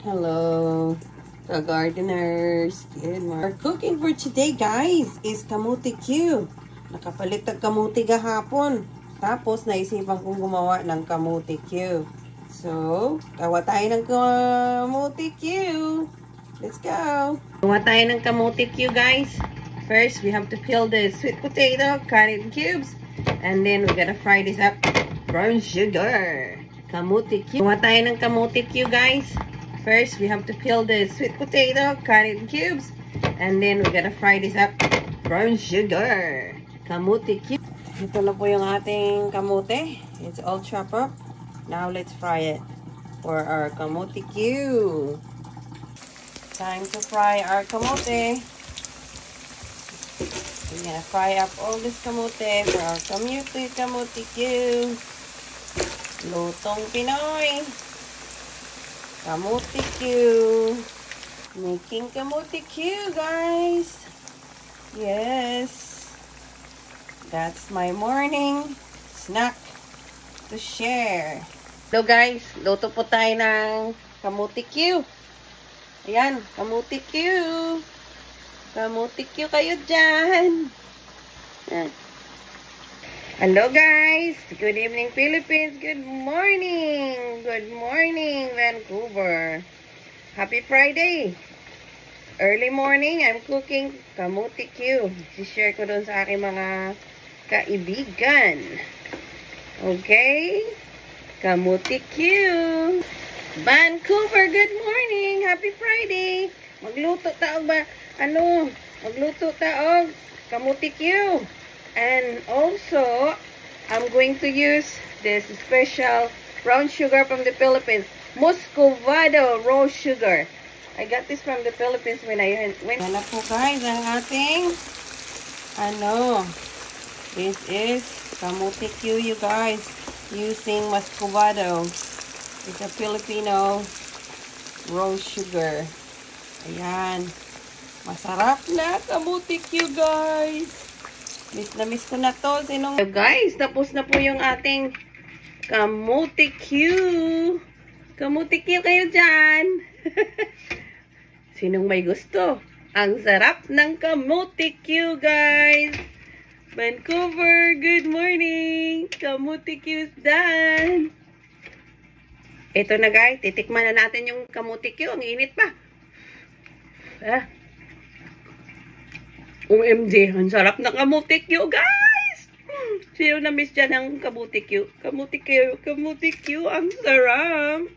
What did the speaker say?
Hello, the gardeners. Good morning. Our cooking for today, guys, is kamuti Q. Nakapalit ang kamuti gahapon. Tapos, naisipan kong gumawa ng kamuti Q. So, gawa tayo ng kamuti Q. Let's go. Gawa tayo ng kamuti Q, guys. First, we have to peel the sweet potato, cut it in cubes. And then, we're gonna fry this up. Brown sugar. Kamuti Q. Gawa tayo ng kamuti Q, guys. First, we have to peel the sweet potato, cut it in cubes, and then we're gonna fry this up. Brown sugar. Kamuti Q. Ito na po yung ating kamuti. It's all chopped up. Now, let's fry it for our kamuti Q. Time to fry our kamuti. We're gonna fry up all this kamuti for our kamuti Q. Lutong Pinoy. Kamuti Q. Making kamuti Q, guys. Yes. That's my morning snack to share. So, guys, luto po tayo ng kamuti Q. Ayan, kamuti Q. Kamuti Q kayo dyan. Hello, guys. Good evening, Philippines. Good morning. Good morning, Vancouver. Happy Friday. Early morning, I'm cooking kamuti Q. I-share ko dun sa aking mga kaibigan. Okay? Kamuti Q. Vancouver, good morning. Happy Friday. Magluto taog ba? Magluto taog kamuti Q. And also, I'm going to use this special brown sugar from the Philippines. Muscovado raw sugar. I got this from the Philippines when I went. Yan na po, guys, ang ating this is kamuti Q, you guys, using Muscovado. It's a Filipino raw sugar. Ayan. Masarap na kamuti Q, guys. Miss ko na to. So guys, tapos na po yung ating kamuti Q. Kamuti Q kayo dyan. Sinong may gusto? Ang sarap ng kamuti Q, guys. Vancouver, good morning. Kamuti Q's done. Ito na, guys. Titikman na natin yung kamuti Q. Ang init pa. OMG, ang sarap ng kamuti Q, guys! Sino na-miss dyan ang kamuti Q? Kamuti Q, ang sarap!